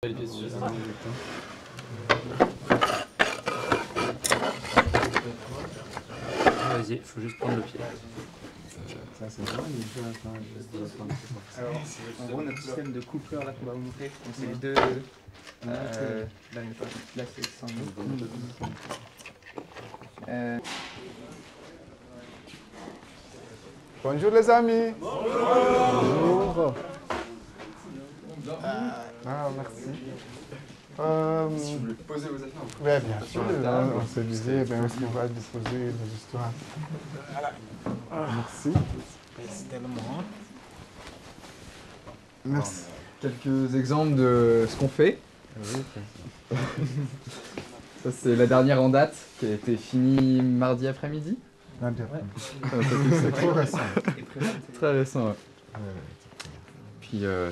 Vas-y, il faut juste prendre le pied. Ça c'est bon, alors, en gros, notre système de coupeur là qu'on va vous montrer, c'est les deux. Là c'est 100 Bonjour les amis. Bonjour. Merci. Si vous voulez poser vos affaires. Oui, bien sûr. On se disait, où est-ce qu'on va disposer nos histoires. Voilà. Merci. Merci tellement. Merci. Quelques exemples de ce qu'on fait. Oui. Ça, c'est la dernière en date qui a été finie mardi après-midi. C'est trop récent. Très récent, ouais. Puis là,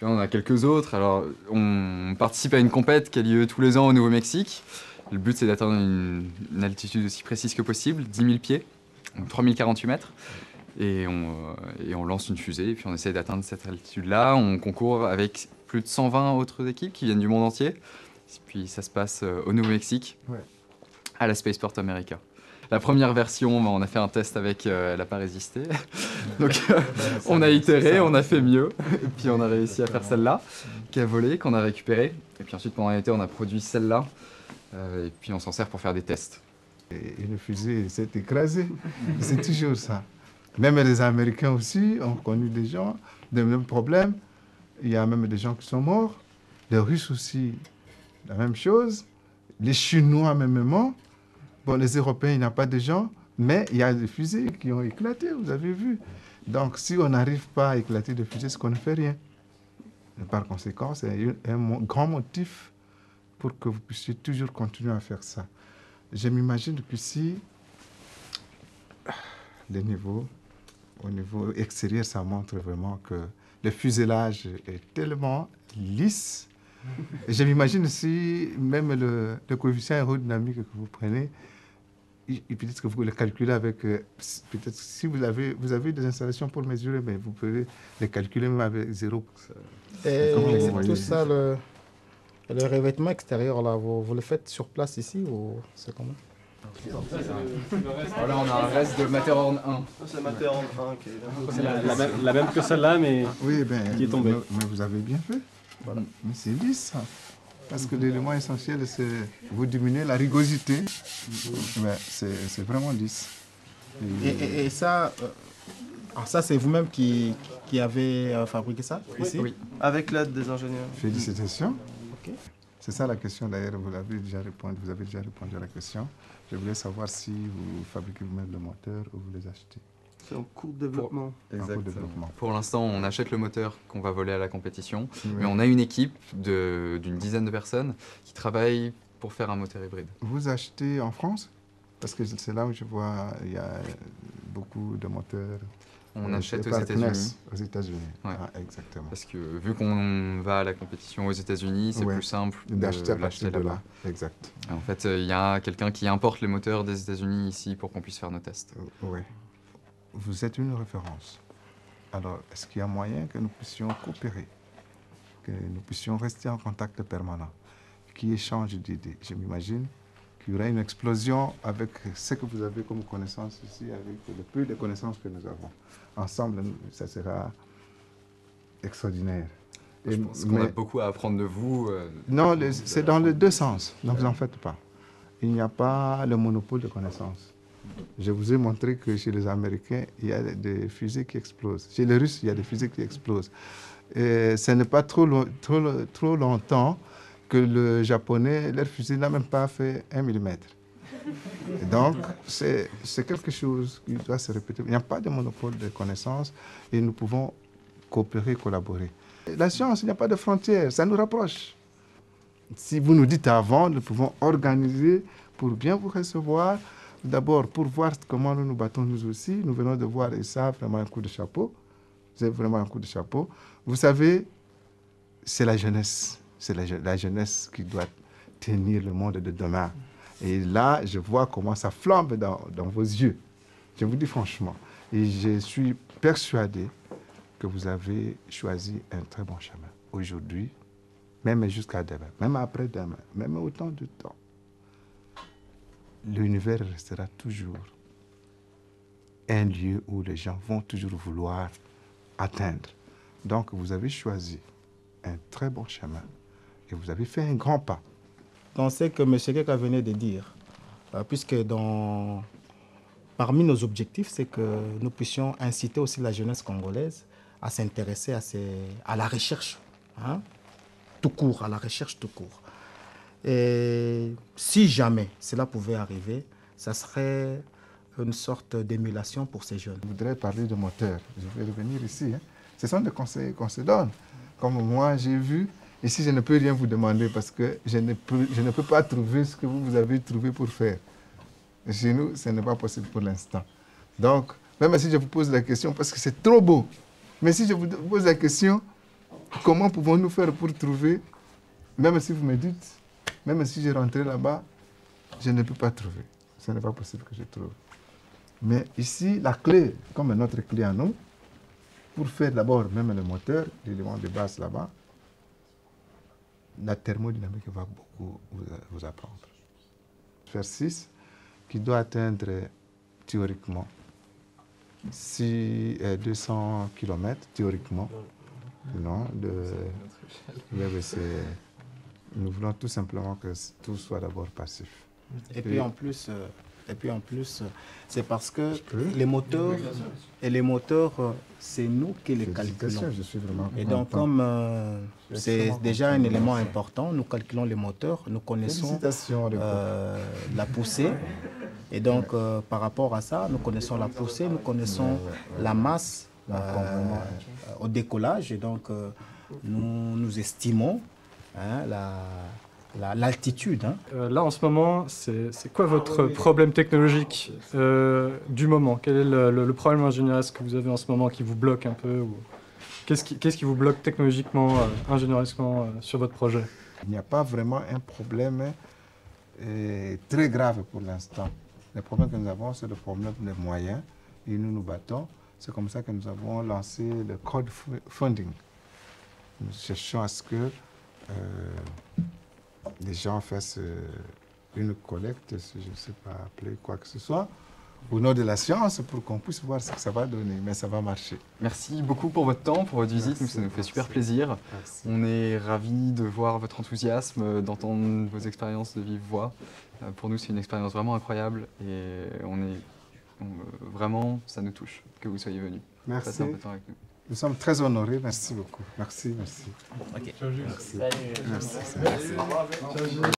on a quelques autres. Alors, on participe à une compète qui a lieu tous les ans au Nouveau-Mexique. Le but, c'est d'atteindre une altitude aussi précise que possible, 10 000 pieds, donc 3048 mètres. Et on lance une fusée, et puis on essaie d'atteindre cette altitude-là. On concourt avec plus de 120 autres équipes qui viennent du monde entier. Puis ça se passe au Nouveau-Mexique, à la Spaceport America. La première version, on a fait un test avec, elle n'a pas résisté. Donc on a itéré, on a fait mieux. Et puis on a réussi à faire celle-là, qui a volé, qu'on a récupérée. Et puis ensuite, pendant l'été, on a produit celle-là. Et puis on s'en sert pour faire des tests. Et une fusée s'est écrasée. C'est toujours ça. Même les Américains aussi ont connu des gens, des mêmes problèmes. Il y a même des gens qui sont morts. Les Russes aussi, la même chose. Les Chinois, même. Bon, les Européens, il n'y a pas de gens, mais il y a des fusées qui ont éclaté, vous avez vu. Donc, si on n'arrive pas à éclater des fusées, c'est qu'on ne fait rien. Et par conséquent, c'est un grand motif pour que vous puissiez toujours continuer à faire ça. Je m'imagine que si au niveau extérieur, ça montre vraiment que le fuselage est tellement lisse. Et je m'imagine si même le coefficient aérodynamique que vous prenez, et peut-être que vous le calculez avec, peut-être si vous avez des installations pour mesurer, mais vous pouvez les calculer même avec 0. Et tout ça, le revêtement extérieur, là, vous le faites sur place ici ou c'est comment? Voilà, on a un reste de Matterhorn 1. C'est la Matterhorn 1 qui est la même que celle-là, mais oui, qui est tombée. Mais vous avez bien fait. Voilà. Mais c'est lisse, ça. Parce que l'élément essentiel, c'est vous diminuer la rugosité. C'est vraiment lisse. Et ça, ça c'est vous-même qui avez fabriqué ça ici? Oui, avec l'aide des ingénieurs. Félicitations. Okay. C'est ça la question d'ailleurs, vous avez déjà répondu à la question. Je voulais savoir si vous fabriquez vous-même le moteur ou vous les achetez. C'est en cours de développement. Exactement. Pour l'instant, on achète le moteur qu'on va voler à la compétition, mais on a une équipe d'une dizaine de personnes qui travaillent pour faire un moteur hybride. Vous achetez en France? Parce que c'est là où je vois il y a beaucoup de moteurs. On achète aux États-Unis. Aux États-Unis, ouais. exactement. Parce que vu qu'on va à la compétition aux États-Unis, c'est plus simple d'acheter là-bas. Exact. En fait, il y a quelqu'un qui importe les moteurs des États-Unis ici pour qu'on puisse faire nos tests. Oui. Vous êtes une référence. Alors, est-ce qu'il y a moyen que nous puissions coopérer, que nous puissions rester en contact permanent, qui échangent d'idées? Je m'imagine qu'il y aurait une explosion avec ce que vous avez comme connaissances ici, avec le peu de connaissances que nous avons. Ensemble, ça sera extraordinaire. Je pense qu'on a beaucoup à apprendre de vous. Non, c'est dans les deux sens, ne vous en faites pas. Il n'y a pas le monopole de connaissances. Je vous ai montré que chez les Américains, il y a des fusées qui explosent. Chez les Russes, il y a des fusées qui explosent. Et ce n'est pas trop longtemps que le Japonais, leur fusée n'a même pas fait 1 mm. Et donc, c'est quelque chose qui doit se répéter. Il n'y a pas de monopole de connaissances et nous pouvons coopérer, collaborer. La science, il n'y a pas de frontières, ça nous rapproche. Si vous nous dites avant, nous pouvons organiser pour bien vous recevoir. D'abord, pour voir comment nous nous battons nous aussi. Nous venons de voir, et ça, vraiment un coup de chapeau. C'est vraiment un coup de chapeau. Vous savez, c'est la jeunesse. C'est la jeunesse qui doit tenir le monde de demain. Et là, je vois comment ça flambe dans vos yeux. Je vous dis franchement. Et je suis persuadé que vous avez choisi un très bon chemin. Aujourd'hui, même jusqu'à demain, même après demain, même autant de temps, l'univers restera toujours un lieu où les gens vont toujours vouloir atteindre. Donc, vous avez choisi un très bon chemin et vous avez fait un grand pas. Donc, c'est que M. Keka venait de dire, puisque parmi nos objectifs, c'est que nous puissions inciter aussi la jeunesse congolaise à s'intéresser à la recherche, hein, tout court, à la recherche tout court. Et si jamais cela pouvait arriver, ça serait une sorte d'émulation pour ces jeunes. Je voudrais parler de moteur. Je vais revenir ici. Hein. Ce sont des conseils qu'on se donne. Comme moi, j'ai vu, ici, je ne peux rien vous demander parce que je ne peux pas trouver ce que vous avez trouvé pour faire. Chez nous, ce n'est pas possible pour l'instant. Donc, même si je vous pose la question, parce que c'est trop beau, mais si je vous pose la question, comment pouvons-nous faire pour trouver, même si vous me dites, même si je rentrais là-bas, je ne peux pas trouver. Ce n'est pas possible que je trouve. Mais ici, la clé, comme notre clé à nous, pour faire d'abord même le moteur, l'élément de base là-bas, la thermodynamique va beaucoup vous apprendre. Faire 6, qui doit atteindre théoriquement 200 km, théoriquement, non, nous voulons tout simplement que tout soit d'abord passif. Et puis en plus, c'est parce que les moteurs, c'est nous qui les calculons. Je suis vraiment et donc, comme c'est déjà un élément important, nous calculons les moteurs, nous connaissons la poussée. Et donc, par rapport à ça, nous connaissons la poussée, nous connaissons la masse au décollage. Et donc, nous estimons l'altitude. Hein. Là, en ce moment, c'est quoi votre problème technologique du moment? Quel est le problème ingénieresque que vous avez en ce moment qui vous bloque un peu ou... Qu'est-ce qui vous bloque technologiquement, ingénieresquement sur votre projet? Il n'y a pas vraiment un problème très grave pour l'instant. Le problème que nous avons, c'est le problème des moyens et nous nous battons. C'est comme ça que nous avons lancé le crowdfunding. Nous cherchons à ce que les gens fassent une collecte, si je ne sais pas appeler quoi que ce soit, au nom de la science pour qu'on puisse voir ce que ça va donner, mais ça va marcher. Merci beaucoup pour votre temps, pour votre visite, ça nous fait super plaisir. Merci. On est ravis de voir votre enthousiasme, d'entendre vos expériences de vive voix. Pour nous, c'est une expérience vraiment incroyable et vraiment, ça nous touche que vous soyez venus. Merci. Passer un peu de temps avec nous. Nous sommes très honorés, merci beaucoup. Merci, merci. Ok. Merci. Salut. Merci.